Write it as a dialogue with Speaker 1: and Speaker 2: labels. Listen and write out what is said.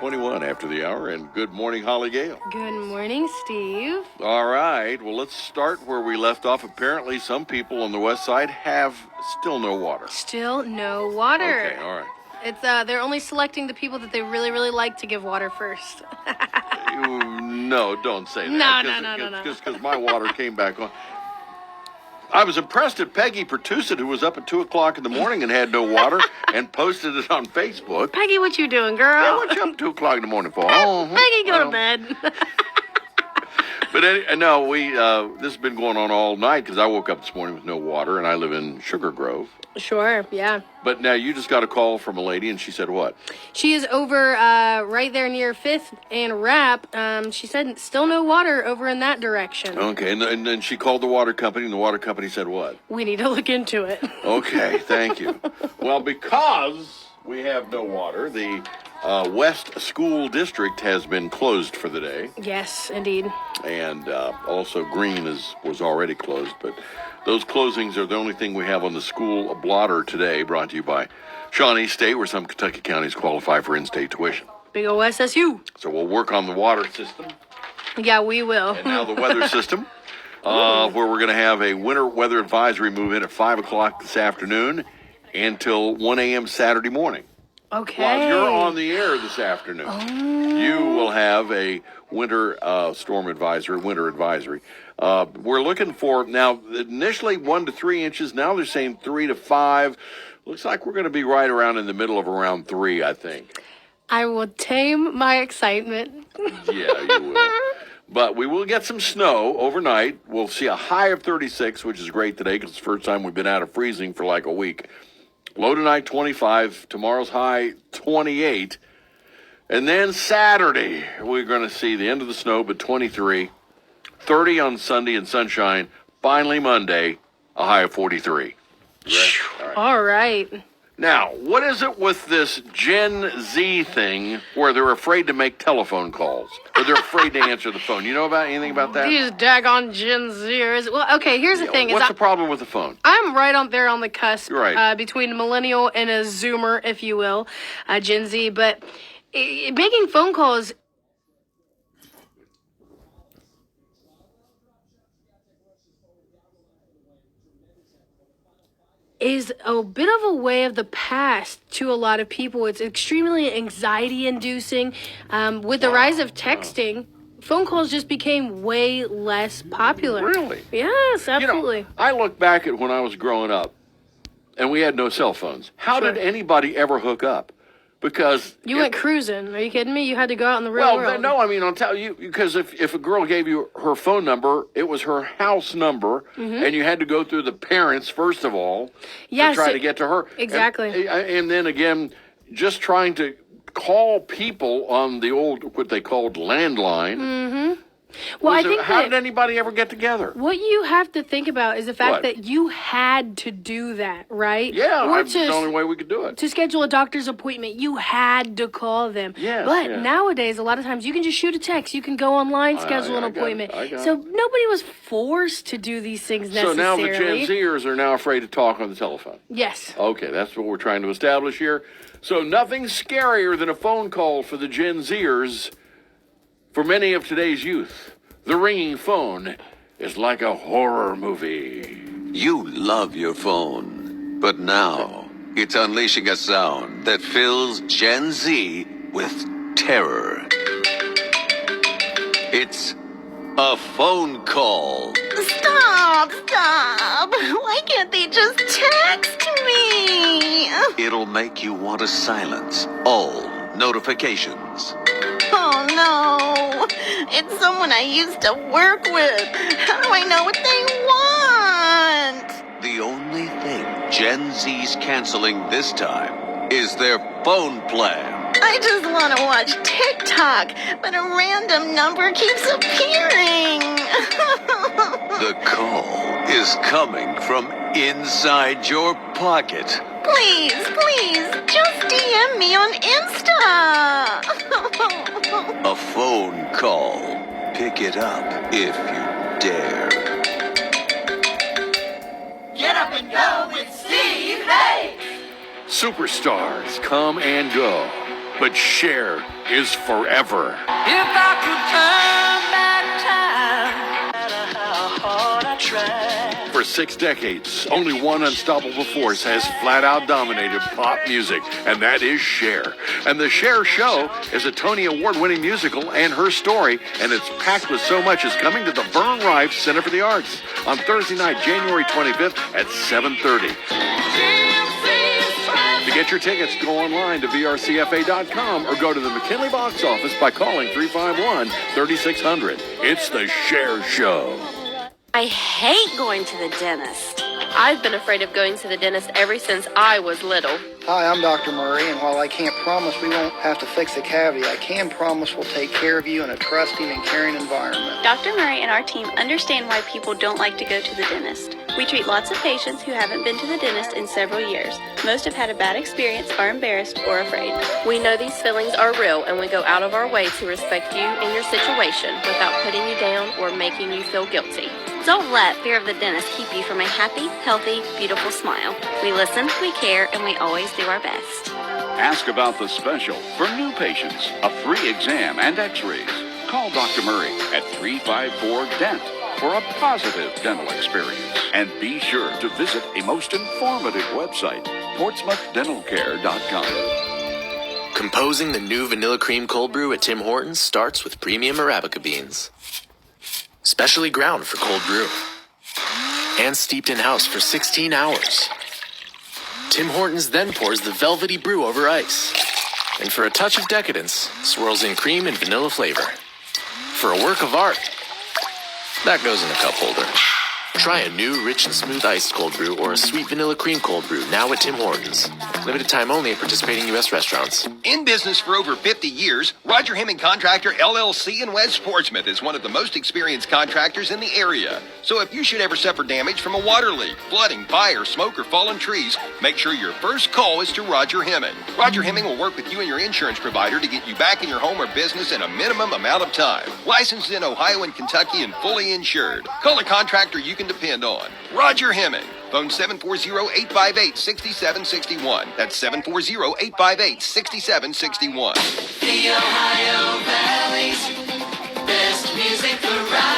Speaker 1: 21 after the hour, and good morning, Holly Gale.
Speaker 2: Good morning, Steve.
Speaker 1: All right, well, let's start where we left off. Apparently, some people on the west side have still no water.
Speaker 2: Still no water.
Speaker 1: Okay, all right.
Speaker 2: It's they're only selecting the people that they really, really like to give water first.
Speaker 1: No, don't say that.
Speaker 2: No.
Speaker 1: Just because my water came back on. I was impressed at Peggy Pertusit, who was up at 2 o'clock in the morning and had no water, and posted it on Facebook.
Speaker 2: Peggy, what you doing, girl?
Speaker 1: Yeah, what you up at 2 o'clock in the morning for?
Speaker 2: Peggy, go to bed.
Speaker 1: But no, this has been going on all night because I woke up this morning with no water, and I live in Sugar Grove.
Speaker 2: Sure, yeah.
Speaker 1: But now you just got a call from a lady, and she said what?
Speaker 2: She is over right there near 5th and Rapp. She said still no water over in that direction.
Speaker 1: Okay, and then she called the water company, and the water company said what?
Speaker 2: We need to look into it.
Speaker 1: Okay, thank you. Well, because we have no water, the West School District has been closed for the day.
Speaker 2: Yes, indeed.
Speaker 1: And also Green was already closed, but those closings are the only thing we have on the school blotter today, brought to you by Shawnee State, where some Kentucky counties qualify for in-state tuition.
Speaker 2: Big ol' SSU.
Speaker 1: So we'll work on the water system.
Speaker 2: Yeah, we will.
Speaker 1: And now the weather system, where we're going to have a winter weather advisory move in at 5 o'clock this afternoon until 1 a.m. Saturday morning.
Speaker 2: Okay.
Speaker 1: While you're on the air this afternoon, you will have a winter winter advisory. We're looking for, now, initially 1 to 3 inches. Now they're saying 3 to 5. Looks like we're going to be right around in the middle of around 3, I think.
Speaker 2: I will tame my excitement.
Speaker 1: Yeah, you will. But we will get some snow overnight. We'll see a high of 36, which is great today because it's the first time we've been out of freezing for like a week. Low tonight, 25. Tomorrow's high, 28. And then Saturday, we're going to see the end of the snow, but 23. 30 on Sunday and sunshine. Finally, Monday, a high of 43. Right?
Speaker 2: All right.
Speaker 1: Now, what is it with this Gen Z thing where they're afraid to make telephone calls? Or they're afraid to answer the phone? You know about anything about that?
Speaker 2: These daggone Gen Zers. Well, okay, here's the thing.
Speaker 1: What's the problem with the phone?
Speaker 2: I'm right on there on the cusp
Speaker 1: Right.
Speaker 2: Between a millennial and a Zoomer, if you will, Gen Z. But making phone calls is a bit of a way of the past to a lot of people. It's extremely anxiety-inducing. With the rise of texting, phone calls just became way less popular.
Speaker 1: Really?
Speaker 2: Yes, absolutely.
Speaker 1: You know, I look back at when I was growing up, and we had no cell phones. How
Speaker 2: Sure.
Speaker 1: did anybody ever hook up? Because
Speaker 2: You went cruising. Are you kidding me? You had to go out in the real world.
Speaker 1: no, I mean, I'll tell you, because if a girl gave you her phone number, it was her house number, and you had to go through the parents, first of all,
Speaker 2: Yes,
Speaker 1: to try to get to her.
Speaker 2: exactly.
Speaker 1: And then again, just trying to call people on the old, what they called landline.
Speaker 2: Well, I think
Speaker 1: how
Speaker 2: that
Speaker 1: did anybody ever get together?
Speaker 2: what you have to think about is the fact
Speaker 1: What?
Speaker 2: that you had to do that, right?
Speaker 1: Yeah,
Speaker 2: Or
Speaker 1: that's the only way we could do it.
Speaker 2: to schedule a doctor's appointment, you had to call them.
Speaker 1: Yes,
Speaker 2: but
Speaker 1: yes.
Speaker 2: nowadays, a lot of times, you can just shoot a text. You can go online, schedule an
Speaker 1: I got it,
Speaker 2: appointment.
Speaker 1: I got
Speaker 2: So
Speaker 1: it.
Speaker 2: nobody was forced to do these things
Speaker 1: So
Speaker 2: necessarily.
Speaker 1: now the Gen Zers are now afraid to talk on the telephone.
Speaker 2: Yes.
Speaker 1: Okay, that's what we're trying to establish here. So nothing scarier than a phone call for the Gen Zers. For many of today's youth, the ringing phone is like a horror movie.
Speaker 3: You love your phone, but now it's unleashing a sound that fills Gen Z with terror. It's a phone call.
Speaker 4: Stop! Why can't they just text me?
Speaker 3: It'll make you want to silence all notifications.
Speaker 4: Oh no! It's someone I used to work with. How do I know what they want?
Speaker 3: The only thing Gen Z's canceling this time is their phone plan.
Speaker 4: I just want to watch TikTok, but a random number keeps appearing.
Speaker 3: The call is coming from inside your pocket.
Speaker 4: Please, just DM me on Insta.
Speaker 3: A phone call. Pick it up if you dare.
Speaker 5: Get up and go with Steve. Hey!
Speaker 1: Superstars come and go, but but Cher is forever.
Speaker 5: If I could turn back time, no matter how hard I try.
Speaker 1: For 6 decades, only one unstoppable force has flat out dominated pop music, and that is Cher. And The Cher Show is a Tony Award-winning musical and her story, and it's packed with so much is coming to the Vern Rife Center for the Arts on Thursday night, January 25th at 7:30. To get your tickets, go online to vrcfa.com or go to the McKinley box office by calling 351-3600. It's The Cher Show.
Speaker 6: I hate going to the dentist.
Speaker 7: I've been afraid of going to the dentist ever since I was little.
Speaker 8: Hi, I'm Dr. Murray, and while I can't promise we won't have to fix a cavity, I can promise we'll take care of you in a trusting and caring environment.
Speaker 9: Dr. Murray and our team understand why people don't like to go to the dentist. We treat lots of patients who haven't been to the dentist in several years. Most have had a bad experience, are embarrassed, or afraid.
Speaker 7: We know these feelings are real, and we go out of our way to respect you and your situation without putting you down or making you feel guilty.
Speaker 6: Don't let fear of the dentist keep you from a happy, healthy, beautiful smile. We listen, we care, and we always do our best.
Speaker 10: Ask about the special for new patients, a free exam and x-rays. Call Dr. Murray at 354-DENT for a positive dental experience. And be sure to visit a most informative website, PortsmouthDentalCare.com.
Speaker 11: Composing the new vanilla cream cold brew at Tim Hortons starts with premium Arabica beans. Specially ground for cold brew. And steeped in-house for 16 hours. Tim Hortons then pours the velvety brew over ice. And for a touch of decadence, swirls in cream and vanilla flavor. For a work of art, that goes in a cup holder. Try a new rich and smooth iced cold brew or a sweet vanilla cream cold brew now at Tim Hortons. Limited time only at participating U.S. restaurants.
Speaker 12: In business for over 50 years, Roger Hemming Contractor LLC in West Portsmouth is one of the most experienced contractors in the area. So if you should ever suffer damage from a water leak, flooding, fire, smoke, or fallen trees, make sure your first call is to Roger Hemming. Roger Hemming will work with you and your insurance provider to get you back in your home or business in a minimum amount of time. Licensed in Ohio and Kentucky and fully insured. Call a contractor you can depend on. Roger Hemming. Phone 740-858-6761. That's 740-858-6761.
Speaker 5: The Ohio Valley's best music variety.